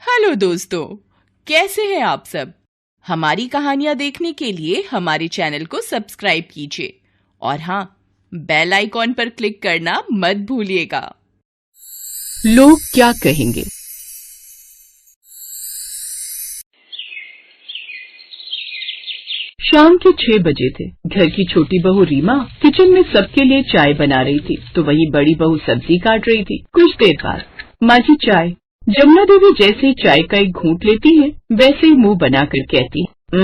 Hello दोस्तों, कैसे हैं आप सब। हमारी कहानियां देखने के लिए हमारे चैनल को सब्सक्राइब कीजिए और हाँ, बेल आइकॉन पर क्लिक करना मत भूलिएगा। लोग क्या कहेंगे। शाम के 6 बजे थे। घर की छोटी बहू रीमा किचन में सबके लिए चाय बना रही थी, तो वही बड़ी बहू सब्जी काट रही थी। कुछ देर बाद माँ जी चाय। जमुना देवी जैसे ही चाय का एक घूंट लेती है, वैसे ही मुंह बनाकर कहती है,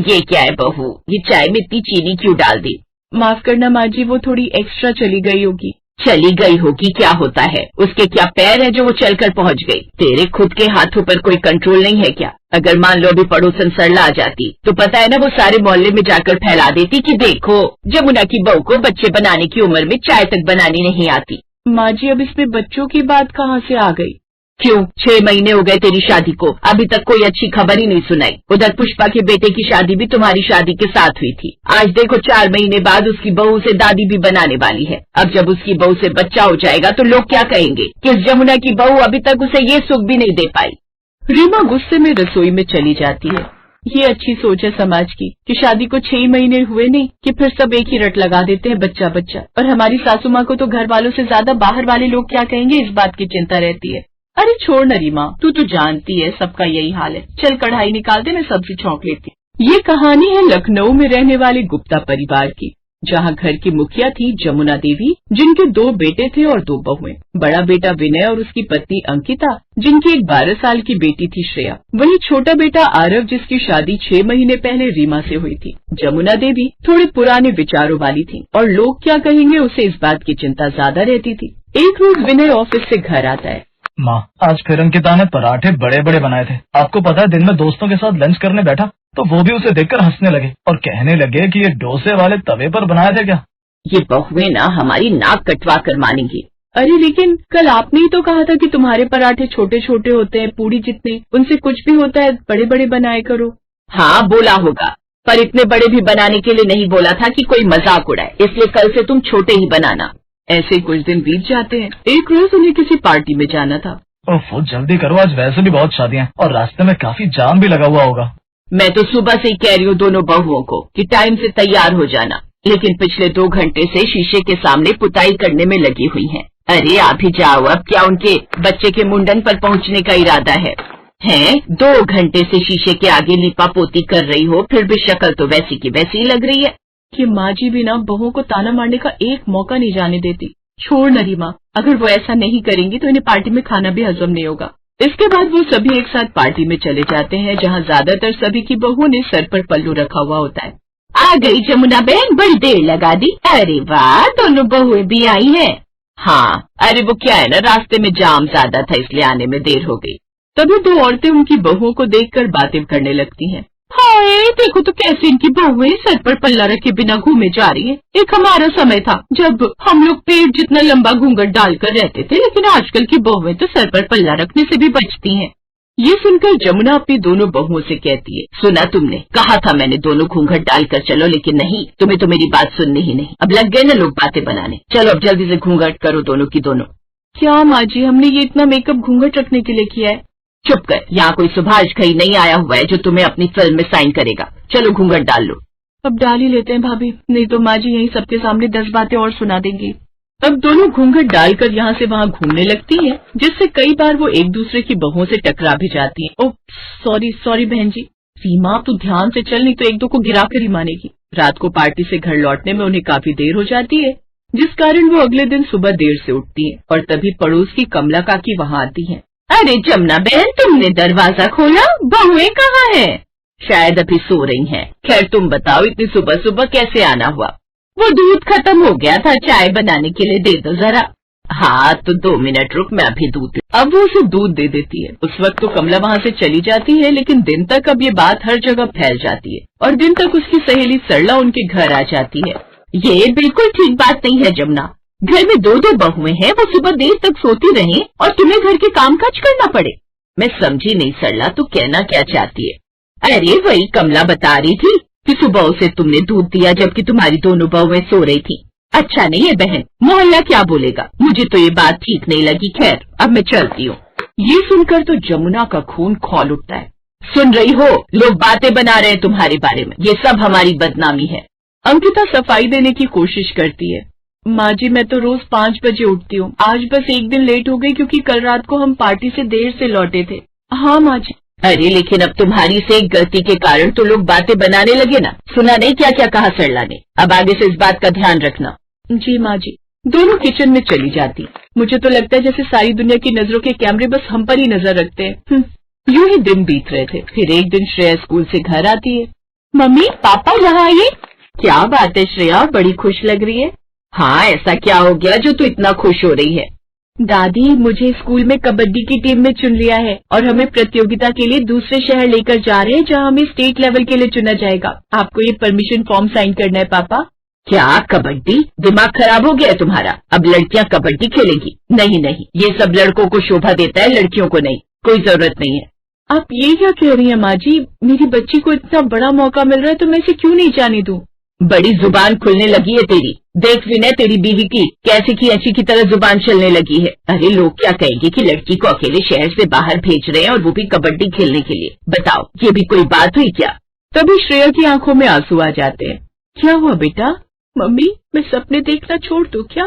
ये क्या है बहू, ये चाय में इतनी चीनी क्यों डाल दी। माफ करना माँ जी, वो थोड़ी एक्स्ट्रा चली गई होगी। चली गई होगी क्या होता है, उसके क्या पैर है जो वो चलकर पहुंच गई। तेरे खुद के हाथों पर कोई कंट्रोल नहीं है क्या। अगर मान लो अभी पड़ोसन सरला आ जाती तो पता है ना, वो सारे मोहल्ले में जाकर फैला देती कि देखो जमुना की बहू को बच्चे बनाने की उम्र में चाय तक बनानी नहीं आती। माँ जी, अब इसमें बच्चों की बात कहाँ से आ गई। क्यों, 6 महीने हो गए तेरी शादी को, अभी तक कोई अच्छी खबर ही नहीं सुनाई। उधर पुष्पा के बेटे की शादी भी तुम्हारी शादी के साथ हुई थी। आज देखो 4 महीने बाद उसकी बहू से दादी भी बनाने वाली है। अब जब उसकी बहू से बच्चा हो जाएगा तो लोग क्या कहेंगे कि इस जमुना की बहू अभी तक उसे ये सुख भी नहीं दे पाई। रीमा गुस्से में रसोई में चली जाती है। ये अच्छी सोच है समाज की कि शादी को 6 महीने हुए नहीं कि फिर सब एक ही रट लगा देते हैं, बच्चा बच्चा। और हमारी सासू माँ को तो घर वालों से ज्यादा बाहर वाले लोग क्या कहेंगे इस बात की चिंता रहती है। अरे छोड़ न रीमा, तू तो जानती है सबका यही हाल है। चल कढ़ाई निकाल दे, मैं सब्जी छौंक लेती। ये कहानी है लखनऊ में रहने वाले गुप्ता परिवार की, जहाँ घर की मुखिया थी जमुना देवी, जिनके 2 बेटे थे और 2 बहुएं। बड़ा बेटा विनय और उसकी पत्नी अंकिता, जिनकी एक 12 साल की बेटी थी श्रेया। वही छोटा बेटा आरव, जिसकी शादी 6 महीने पहले रीमा से हुई थी। जमुना देवी थोड़े पुराने विचारों वाली थी और लोग क्या कहेंगे उसे इस बात की चिंता ज्यादा रहती थी। एक रोज विनय ऑफिस से घर आता है। माँ, आज फिर अंकिता ने पराठे बड़े बड़े बनाए थे। आपको पता है, दिन में दोस्तों के साथ लंच करने बैठा तो वो भी उसे देखकर हंसने लगे और कहने लगे कि ये डोसे वाले तवे पर बनाए थे क्या। ये बहुएं ना हमारी नाक कटवा कर मानेंगी। अरे लेकिन कल आपने ही तो कहा था कि तुम्हारे पराठे छोटे छोटे होते हैं, पूरी जितने, उनसे कुछ भी होता है बड़े बड़े बनाए करो। हाँ बोला होगा, पर इतने बड़े भी बनाने के लिए नहीं बोला था कि कोई मजाक उड़ाए, इसलिए कल से तुम छोटे ही बनाना। ऐसे कुछ दिन बीत जाते हैं। एक रोज उन्हें किसी पार्टी में जाना था। ओह, जल्दी करो, आज वैसे भी बहुत शादियां और रास्ते में काफी जाम भी लगा हुआ होगा। मैं तो सुबह से ही कह रही हूँ दोनों बहुओं को कि टाइम से तैयार हो जाना, लेकिन पिछले 2 घंटे से शीशे के सामने पुताई करने में लगी हुई हैं। अरे आप ही जाओ, अब क्या उनके बच्चे के मुंडन पर पहुँचने का इरादा है? 2 घंटे से शीशे के आगे लिपा पोती कर रही हो, फिर भी शक्ल तो वैसी की वैसी ही लग रही है। कि माँ जी भी ना बहुओं को ताना मारने का एक मौका नहीं जाने देती। छोड़ न रीमा, अगर वो ऐसा नहीं करेंगी तो इन्हें पार्टी में खाना भी हजम नहीं होगा। इसके बाद वो सभी एक साथ पार्टी में चले जाते हैं, जहाँ ज्यादातर सभी की बहुओं ने सर पर पल्लू रखा हुआ होता है। आ गई जमुना बहन, बड़ी देर लगा दी। अरे वाह, दोनों बहुएं भी आई हैं। हाँ, अरे वो क्या है ना, रास्ते में जाम ज्यादा था इसलिए आने में देर हो गई। तभी 2 औरतें उनकी बहुओं को देखकर बातें करने लगती हैं। हाय देखो तो कैसे इनकी बहुएं सर पर पल्ला रखे बिना घूमे जा रही हैं। एक हमारा समय था जब हम लोग पेट जितना लंबा घूंघट डालकर रहते थे, लेकिन आजकल की बहुएं तो सर पर पल्ला रखने से भी बचती हैं। ये सुनकर जमुना अपनी दोनों बहुओं से कहती है, सुना तुमने, कहा था मैंने दोनों घूंघट डालकर चलो, लेकिन नहीं, तुम्हें तो मेरी बात सुननी ही नहीं। अब लग गए ना लोग बातें बनाने। चलो अब जल्दी से घूंघट करो दोनों की दोनों। क्या माँ जी, हमने ये इतना मेकअप घूंघट रखने के लिए किया है। चुप कर, यहाँ कोई सुभाष घई नहीं आया हुआ है जो तुम्हें अपनी फिल्म में साइन करेगा। चलो घूंघट डाल लो। अब डाल ही लेते हैं भाभी, नहीं तो माँ जी यहीं सबके सामने 10 बातें और सुना देंगी। अब दोनों घूंघट डालकर यहाँ से वहाँ घूमने लगती हैं, जिससे कई बार वो एक दूसरे की बहुओं से टकरा भी जाती हैं। ओह सॉरी बहन जी। सीमा तू ध्यान से चल, नहीं तो 1-2 को गिरा कर ही मानेगी। रात को पार्टी से घर लौटने में उन्हें काफी देर हो जाती है, जिस कारण वो अगले दिन सुबह देर से उठती है। और तभी पड़ोस की कमला काकी वहाँ आती है। अरे जमुना बहन, तुमने दरवाजा खोला, बहुएं कहाँ हैं? शायद अभी सो रही हैं। खैर तुम बताओ, इतनी सुबह सुबह कैसे आना हुआ? वो दूध खत्म हो गया था, चाय बनाने के लिए दे दो जरा। हाँ तो 2 मिनट रुक, मैं अभी दूध। अब वो उसे दूध दे देती है। उस वक्त तो कमला वहाँ से चली जाती है, लेकिन दिन तक अब ये बात हर जगह फैल जाती है और दिन तक उसकी सहेली सरला उनके घर आ जाती है। ये बिल्कुल ठीक बात नहीं है जमुना। घर में 2 बहुएं हैं, वो सुबह देर तक सोती रहें और तुम्हें घर के काम काज करना पड़े। मैं समझी नहीं सरला, तू कहना क्या चाहती है? अरे वही कमला बता रही थी कि सुबह उसे तुमने दूध दिया जबकि तुम्हारी दोनों बहुएं सो रही थी। अच्छा नहीं है बहन, मोहल्ला क्या बोलेगा? मुझे तो ये बात ठीक नहीं लगी। खैर अब मैं चलती हूँ। ये सुनकर तो जमुना का खून खौल उठता है। सुन रही हो, लोग बातें बना रहे हैं तुम्हारे बारे में, ये सब हमारी बदनामी है। अंकिता सफाई देने की कोशिश करती है। माँ जी, मैं तो रोज 5 बजे उठती हूँ, आज बस एक दिन लेट हो गई क्योंकि कल रात को हम पार्टी से देर से लौटे थे। हाँ माँ जी। अरे लेकिन अब तुम्हारी से एक गलती के कारण तो लोग बातें बनाने लगे ना। सुना नहीं क्या क्या कहा सरला ने? अब आगे से इस बात का ध्यान रखना। जी माँ जी। दोनों किचन में चली जाती। मुझे तो लगता है जैसे सारी दुनिया की नजरों के कैमरे बस हम पर ही नजर रखते हैं। यूं ही दिन बीत रहे थे। फिर एक दिन श्रेया स्कूल से घर आती है। मम्मी, पापा यहाँ आइए। क्या बात है श्रेया, बड़ी खुश लग रही है। हाँ, ऐसा क्या हो गया जो तू इतना खुश हो रही है? दादी, मुझे स्कूल में कबड्डी की टीम में चुन लिया है और हमें प्रतियोगिता के लिए दूसरे शहर लेकर जा रहे हैं जहाँ हमें स्टेट लेवल के लिए चुना जाएगा। आपको ये परमिशन फॉर्म साइन करना है पापा। क्या कबड्डी? दिमाग खराब हो गया है तुम्हारा? अब लड़कियां कबड्डी खेलेंगी? नहीं नहीं, ये सब लड़कों को शोभा देता है, लड़कियों को नहीं। कोई जरूरत नहीं है। आप ये क्या कह रही हैं माँ जी? मेरी बच्ची को इतना बड़ा मौका मिल रहा है तो मैं इसे क्यों नहीं जाने दूं? बड़ी जुबान खुलने लगी है तेरी। देख विनय, तेरी बीवी की कैसे की अच्छी की तरह जुबान चलने लगी है। अरे लोग क्या कहेंगे कि लड़की को अकेले शहर से बाहर भेज रहे हैं और वो भी कबड्डी खेलने के लिए। बताओ, ये भी कोई बात हुई क्या? तभी श्रेया की आंखों में आंसू आ जाते हैं। क्या हुआ बेटा? मम्मी, मैं सपने देखना छोड़ दूं क्या?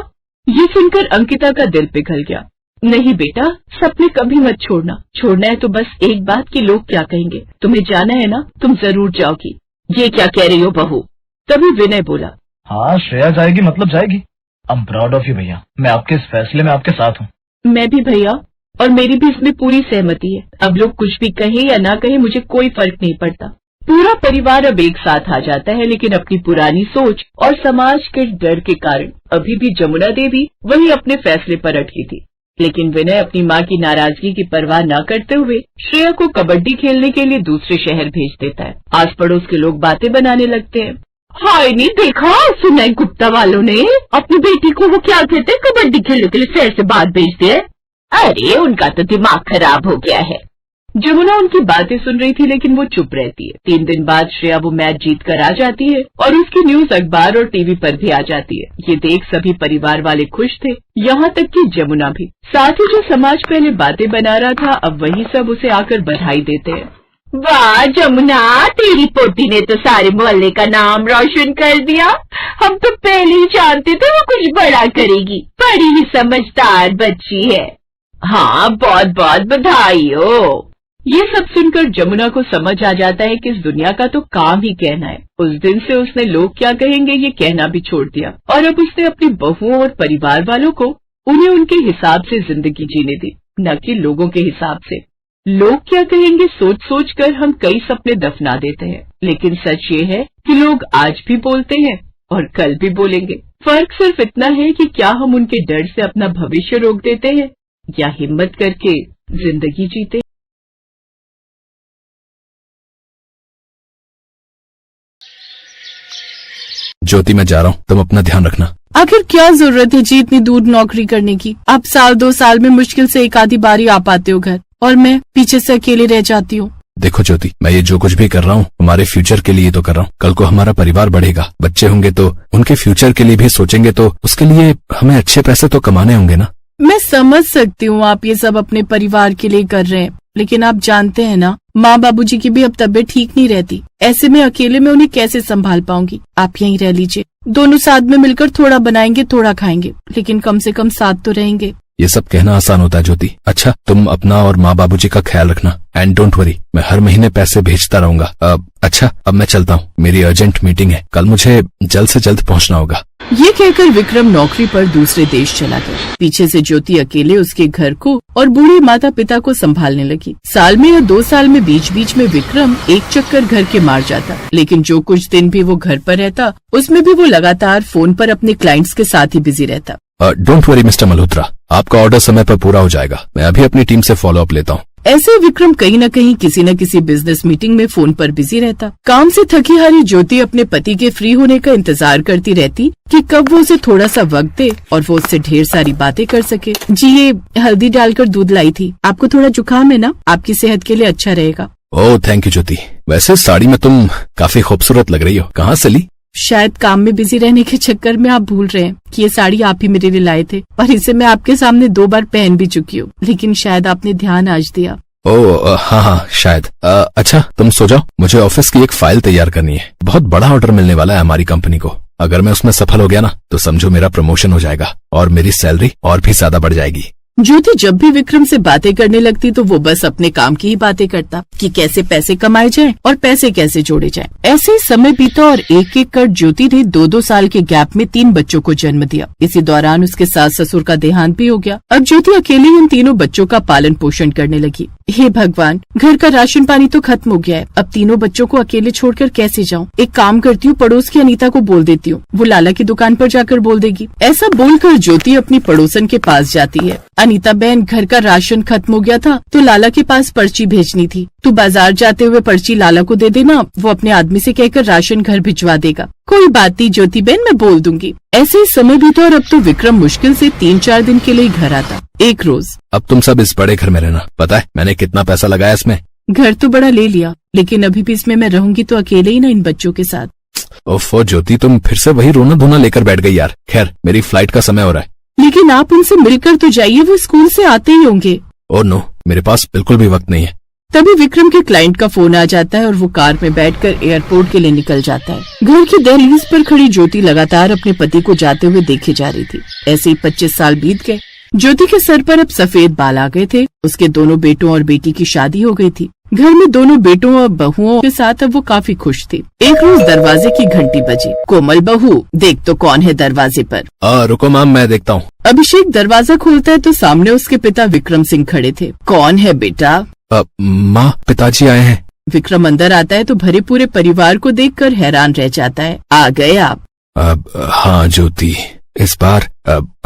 ये सुनकर अंकिता का दिल पिघल गया। नहीं बेटा, सपने कभी मत छोड़ना। छोड़ना है तो बस एक बात कि लोग क्या कहेंगे। तुम्हें जाना है ना, तुम जरूर जाओगी। ये क्या कह रही हो बहू? तभी विनय बोला, हाँ श्रेया जाएगी मतलब जाएगी। I am proud of you भैया, मैं आपके इस फैसले में आपके साथ हूँ। मैं भी भैया, और मेरी भी इसमें पूरी सहमति है। अब लोग कुछ भी कहे या ना कहे, मुझे कोई फर्क नहीं पड़ता। पूरा परिवार अब एक साथ आ जाता है, लेकिन अपनी पुरानी सोच और समाज के डर के कारण अभी भी जमुना देवी वही अपने फैसले पर अटकी थी। लेकिन विनय अपनी माँ की नाराजगी की परवाह न करते हुए श्रेया को कबड्डी खेलने के लिए दूसरे शहर भेज देता है। आस पड़ोस के लोग बातें बनाने लगते हैं। हाय नहीं देखा, सुना गुप्ता वालों ने अपनी बेटी को वो क्या कहते हैं कबड्डी खेलने के लिए शहर से बाहर भेज दिया। अरे उनका तो दिमाग खराब हो गया है। जमुना उनकी बातें सुन रही थी, लेकिन वो चुप रहती है। 3 दिन बाद श्रेया वो मैच जीत कर आ जाती है और उसकी न्यूज अखबार और टीवी पर भी आ जाती है। ये देख सभी परिवार वाले खुश थे, यहाँ तक कि जमुना भी। साथ ही जो समाज पहले बातें बना रहा था, अब वही सब उसे आकर बधाई देते हैं। वाह जमुना, तेरी पोती ने तो सारे मोहल्ले का नाम रोशन कर दिया। हम तो पहले ही जानते थे वो कुछ बड़ा करेगी। बड़ी ही समझदार बच्ची है। हाँ, बहुत बहुत बधाई हो। ये सब सुनकर जमुना को समझ आ जाता है कि इस दुनिया का तो काम ही कहना है। उस दिन से उसने लोग क्या कहेंगे ये कहना भी छोड़ दिया और अब उसने अपनी बहुओं और परिवार वालों को उन्हें उनके हिसाब से जिंदगी जीने दी, न कि लोगों के हिसाब से। लोग क्या कहेंगे सोच सोच कर हम कई सपने दफना देते हैं, लेकिन सच ये है कि लोग आज भी बोलते हैं और कल भी बोलेंगे। फर्क सिर्फ इतना है कि क्या हम उनके डर से अपना भविष्य रोक देते हैं या हिम्मत करके जिंदगी जीते। ज्योति, मैं जा रहा हूँ, तुम अपना ध्यान रखना। आखिर क्या जरूरत है जी इतनी दूर नौकरी करने की? आप 1-2 साल में मुश्किल से एक आधी बारी आ पाते हो घर, और मैं पीछे से अकेली रह जाती हूँ। देखो ज्योति, मैं ये जो कुछ भी कर रहा हूँ हमारे फ्यूचर के लिए तो कर रहा हूँ। कल को हमारा परिवार बढ़ेगा, बच्चे होंगे तो उनके फ्यूचर के लिए भी सोचेंगे, तो उसके लिए हमें अच्छे पैसे तो कमाने होंगे ना। मैं समझ सकती हूँ आप ये सब अपने परिवार के लिए कर रहे हैं, लेकिन आप जानते हैं ना, माँ बाबूजी की भी अब तबीयत ठीक नहीं रहती। ऐसे में अकेले में उन्हें कैसे संभाल पाऊंगी? आप यहीं रह लीजिए, दोनों साथ में मिलकर थोड़ा बनाएंगे, थोड़ा खाएंगे, लेकिन कम से कम साथ तो रहेंगे। ये सब कहना आसान होता है ज्योति। अच्छा, तुम अपना और माँ बाबूजी का ख्याल रखना, एंड डोंट वरी, मैं हर महीने पैसे भेजता रहूंगा। अच्छा, अब मैं चलता हूँ, मेरी अर्जेंट मीटिंग है, कल मुझे जल्द से जल्द पहुँचना होगा। ये कहकर विक्रम नौकरी पर दूसरे देश चला गया। पीछे से ज्योति अकेले उसके घर को और बूढ़े माता पिता को संभालने लगी। साल में या 2 साल में बीच बीच में विक्रम एक चक्कर घर के मार जाता, लेकिन जो कुछ दिन भी वो घर पर रहता उसमें भी वो लगातार फोन पर अपने क्लाइंट्स के साथ ही बिजी रहता। डोंट वरी मिस्टर मल्होत्रा, आपका ऑर्डर समय पर पूरा हो जाएगा। मैं अभी अपनी टीम से फॉलो अप लेता हूँ। ऐसे विक्रम कहीं न कहीं किसी न किसी बिजनेस मीटिंग में फोन पर बिजी रहता। काम से थकी हारी ज्योति अपने पति के फ्री होने का इंतजार करती रहती कि कब वो उसे थोड़ा सा वक्त दे और वो उससे ढेर सारी बातें कर सके। जी, ये हल्दी डालकर दूध लाई थी, आपको थोड़ा जुकाम है ना, आपकी सेहत के लिए अच्छा रहेगा। ओह थैंक यू ज्योति, वैसे साड़ी में तुम काफी खूबसूरत लग रही हो, कहाँ से ली? शायद काम में बिजी रहने के चक्कर में आप भूल रहे हैं कि ये साड़ी आप ही मेरे लिए लाए थे और इसे मैं आपके सामने 2 बार पहन भी चुकी हूँ, लेकिन शायद आपने ध्यान आज दिया। ओह हाँ शायद। अच्छा तुम सो जाओ, मुझे ऑफिस की एक फाइल तैयार करनी है। बहुत बड़ा ऑर्डर मिलने वाला है हमारी कंपनी को। अगर मैं उसमें सफल हो गया ना तो समझो मेरा प्रमोशन हो जाएगा और मेरी सैलरी और भी ज्यादा बढ़ जाएगी। ज्योति जब भी विक्रम से बातें करने लगती तो वो बस अपने काम की ही बातें करता कि कैसे पैसे कमाए जाएं और पैसे कैसे जोड़े जाएं। ऐसे ही समय बीता और एक एक कर ज्योति ने 2-2 साल के गैप में 3 बच्चों को जन्म दिया। इसी दौरान उसके सास ससुर का देहांत भी हो गया। अब ज्योति अकेले उन तीनों बच्चों का पालन पोषण करने लगी। हे भगवान, घर का राशन पानी तो खत्म हो गया है, अब तीनों बच्चों को अकेले छोड़कर कैसे जाऊं? एक काम करती हूँ, पड़ोस की अनीता को बोल देती हूँ, वो लाला की दुकान पर जाकर बोल देगी। ऐसा बोलकर ज्योति अपनी पड़ोसन के पास जाती है। अनीता बहन, घर का राशन खत्म हो गया था तो लाला के पास पर्ची भेजनी थी, तू बाजार जाते हुए पर्ची लाला को दे देना, वो अपने आदमी से कहकर राशन घर भिजवा देगा। कोई बात नहीं ज्योति बहन, मैं बोल दूंगी। ऐसे ही समय बीता और अब तो विक्रम मुश्किल से 3-4 दिन के लिए घर आता। एक रोज, अब तुम सब इस बड़े घर में रहना। पता है मैंने कितना पैसा लगाया इसमें? घर तो बड़ा ले लिया, लेकिन अभी भी इसमें मैं रहूंगी तो अकेले ही ना इन बच्चों के साथ। ओफो ज्योति, तुम फिर से वही रोना धोना लेकर बैठ गई यार। खैर मेरी फ्लाइट का समय हो रहा है। लेकिन आप उनसे मिलकर तो जाइए, वो स्कूल से आते ही होंगे। ओह नो, मेरे पास बिल्कुल भी वक्त नहीं है। तभी विक्रम के क्लाइंट का फोन आ जाता है और वो कार में बैठकर एयरपोर्ट के लिए निकल जाता है। घर की दहलीज पर खड़ी ज्योति लगातार अपने पति को जाते हुए देखे जा रही थी। ऐसे ही 25 साल बीत गए। ज्योति के सर पर अब सफेद बाल आ गए थे। उसके दोनों बेटों और बेटी की शादी हो गई थी। घर में दोनों बेटों और बहुओं के साथ अब वो काफी खुश थी। एक रोज दरवाजे की घंटी बजी। कोमल बहू, देख तो कौन है दरवाजे पर। रुको मैम, मैं देखता हूँ। अभिषेक दरवाजा खोलता है तो सामने उसके पिता विक्रम सिंह खड़े थे। कौन है बेटा? माँ, पिताजी आए हैं। विक्रम अंदर आता है तो भरे पूरे परिवार को देखकर हैरान रह जाता है। आ गए आप? हाँ ज्योति, इस बार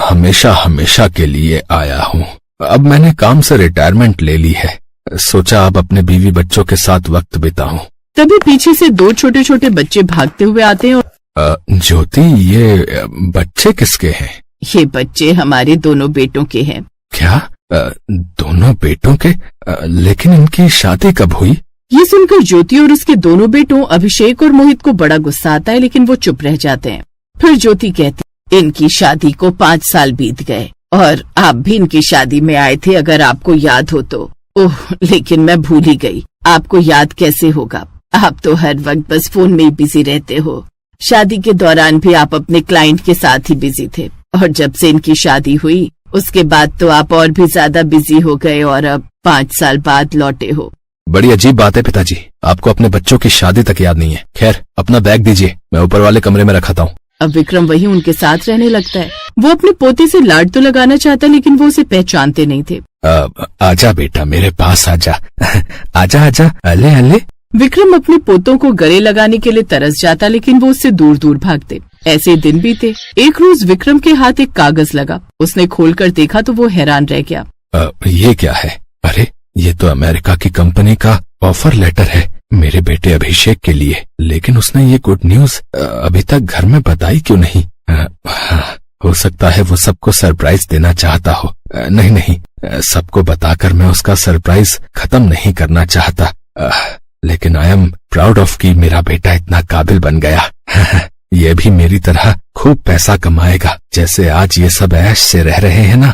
हमेशा हमेशा के लिए आया हूँ। अब मैंने काम से रिटायरमेंट ले ली है, सोचा अब अपने बीवी बच्चों के साथ वक्त बिताऊं। तभी पीछे से 2 छोटे छोटे बच्चे भागते हुए आते हैं और ज्योति, ये बच्चे किसके हैं? ये बच्चे हमारे दोनों बेटों के हैं। क्या? दोनों बेटों के? लेकिन इनकी शादी कब हुई? ये सुनकर ज्योति और उसके दोनों बेटों अभिषेक और मोहित को बड़ा गुस्सा आता है, लेकिन वो चुप रह जाते हैं। फिर ज्योति कहती, इनकी शादी को 5 साल बीत गए और आप भी इनकी शादी में आए थे, अगर आपको याद हो तो। ओह, लेकिन मैं भूल ही गई। आपको याद कैसे होगा, आप तो हर वक्त बस फोन में ही बिजी रहते हो। शादी के दौरान भी आप अपने क्लाइंट के साथ ही बिजी थे, और जब से इनकी शादी हुई उसके बाद तो आप और भी ज्यादा बिजी हो गए और अब 5 साल बाद लौटे हो। बड़ी अजीब बात है पिताजी, आपको अपने बच्चों की शादी तक याद नहीं है। खैर अपना बैग दीजिए, मैं ऊपर वाले कमरे में रखाता हूँ। अब विक्रम वही उनके साथ रहने लगता है। वो अपने पोते से लाड तो लगाना चाहता, लेकिन वो उसे पहचानते नहीं थे। आजा बेटा, मेरे पास आजा। आजा आजा, अले अले। विक्रम अपने पोतों को गले लगाने के लिए तरस जाता, लेकिन वो उससे दूर दूर भागते। ऐसे दिन बीते। एक रोज विक्रम के हाथ एक कागज लगा। उसने खोलकर देखा तो वो हैरान रह गया। ये क्या है? अरे ये तो अमेरिका की कंपनी का ऑफर लेटर है मेरे बेटे अभिषेक के लिए। लेकिन उसने ये गुड न्यूज अभी तक घर में बताई क्यों नहीं? हो सकता है वो सबको सरप्राइज देना चाहता हो। नहीं नहीं, सबको बताकर मैं उसका सरप्राइज खत्म नहीं करना चाहता। लेकिन आई एम प्राउड ऑफ कि मेरा बेटा इतना काबिल बन गया। ये भी मेरी तरह खूब पैसा कमाएगा, जैसे आज ये सब ऐश से रह रहे हैं ना।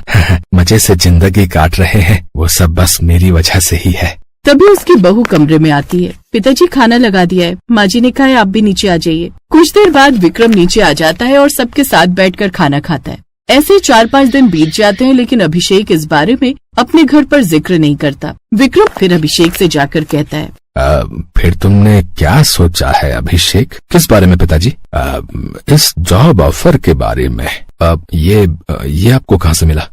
मजे से जिंदगी काट रहे हैं, वो सब बस मेरी वजह से ही है। तभी उसकी बहू कमरे में आती है। पिताजी खाना लगा दिया है, माँ जी ने कहा है आप भी नीचे आ जाइए। कुछ देर बाद विक्रम नीचे आ जाता है और सबके साथ बैठकर खाना खाता है। ऐसे 4-5 दिन बीत जाते हैं, लेकिन अभिषेक इस बारे में अपने घर पर जिक्र नहीं करता। विक्रम फिर अभिषेक से जाकर कहता है, फिर तुमने क्या सोचा है अभिषेक? किस बारे में पिताजी? इस जॉब ऑफर के बारे में। ये आपको कहाँ से मिला?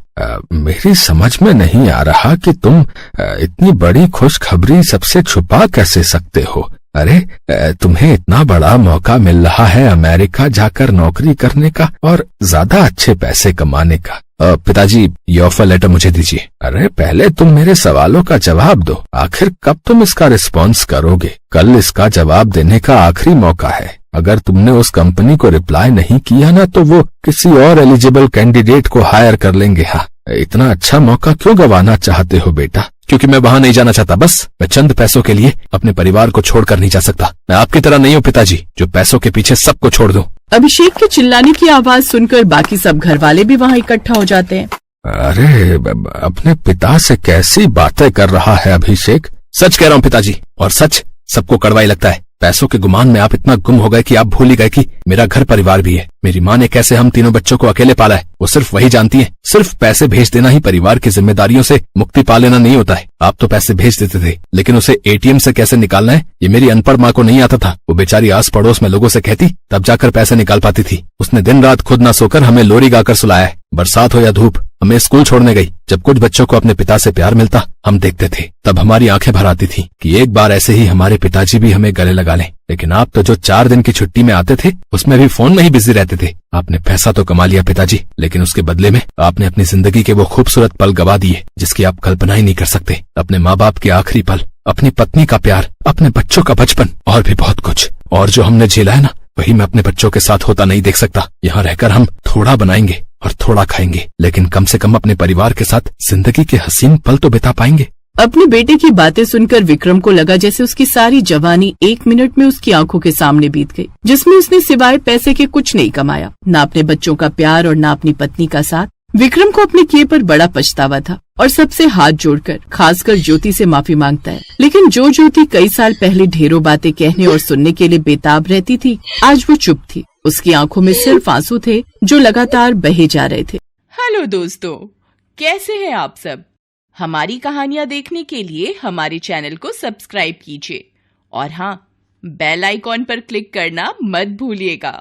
मेरी समझ में नहीं आ रहा कि तुम इतनी बड़ी खुशखबरी सबसे छुपा कैसे सकते हो। अरे तुम्हें इतना बड़ा मौका मिल रहा है अमेरिका जाकर नौकरी करने का और ज्यादा अच्छे पैसे कमाने का। पिताजी ये ऑफर लेटर मुझे दीजिए। अरे पहले तुम मेरे सवालों का जवाब दो, आखिर कब तुम इसका रिस्पॉन्स करोगे? कल इसका जवाब देने का आखिरी मौका है। अगर तुमने उस कंपनी को रिप्लाई नहीं किया ना तो वो किसी और एलिजिबल कैंडिडेट को हायर कर लेंगे। हाँ, इतना अच्छा मौका क्यों गंवाना चाहते हो बेटा? क्योंकि मैं वहाँ नहीं जाना चाहता। बस मैं चंद पैसों के लिए अपने परिवार को छोड़कर नहीं जा सकता। मैं आपकी तरह नहीं हूँ पिताजी, जो पैसों के पीछे सबको छोड़ दूं। अभिषेक के चिल्लाने की आवाज सुनकर बाकी सब घर वाले भी वहाँ इकट्ठा हो जाते हैं। अरे अपने पिता से कैसी बातें कर रहा है अभिषेक। सच कह रहा हूँ पिताजी, और सच सबको कड़वाई लगता है। पैसों के गुमान में आप इतना गुम हो गए कि आप भूल ही गए कि मेरा घर परिवार भी है। मेरी माँ ने कैसे हम तीनों बच्चों को अकेले पाला है वो सिर्फ वही जानती है। सिर्फ पैसे भेज देना ही परिवार की जिम्मेदारियों से मुक्ति पा लेना नहीं होता है। आप तो पैसे भेज देते थे, लेकिन उसे एटीएम से कैसे निकालना है ये मेरी अनपढ़ माँ को नहीं आता था। वो बेचारी आस पड़ोस में लोगों से कहती, तब जाकर पैसे निकाल पाती थी। उसने दिन रात खुद न सोकर हमें लोरी गाकर सुलाया है। बरसात हो या धूप हमें स्कूल छोड़ने गई। जब कुछ बच्चों को अपने पिता से प्यार मिलता हम देखते थे, तब हमारी आंखें भर आती थी कि एक बार ऐसे ही हमारे पिताजी भी हमें गले लगा लें। लेकिन आप तो जो 4 दिन की छुट्टी में आते थे उसमें भी फोन में ही बिजी रहते थे। आपने पैसा तो कमा लिया पिताजी, लेकिन उसके बदले में आपने अपनी जिंदगी के वो खूबसूरत पल गवा दिए जिसकी आप कल्पना ही नहीं कर सकते। अपने माँ बाप के आखिरी पल, अपनी पत्नी का प्यार, अपने बच्चों का बचपन और भी बहुत कुछ। और जो हमने झेला है ना, वही मैं अपने बच्चों के साथ होता नहीं देख सकता। यहाँ रहकर हम थोड़ा बनाएंगे और थोड़ा खाएंगे, लेकिन कम से कम अपने परिवार के साथ जिंदगी के हसीन पल तो बिता पाएंगे। अपने बेटे की बातें सुनकर विक्रम को लगा जैसे उसकी सारी जवानी 1 मिनट में उसकी आंखों के सामने बीत गई, जिसमें उसने सिवाय पैसे के कुछ नहीं कमाया, ना अपने बच्चों का प्यार और ना अपनी पत्नी का साथ। विक्रम को अपने किए पर बड़ा पछतावा था और सबसे हाथ जोड़कर खासकर ज्योति से माफी मांगता है। लेकिन जो ज्योति कई साल पहले ढेरों बातें कहने और सुनने के लिए बेताब रहती थी, आज वो चुप थी। उसकी आंखों में सिर्फ आंसू थे जो लगातार बहे जा रहे थे। हेलो दोस्तों, कैसे हैं आप सब? हमारी कहानियां देखने के लिए हमारे चैनल को सब्सक्राइब कीजिए और हाँ, बेल आइकॉन पर क्लिक करना मत भूलिएगा।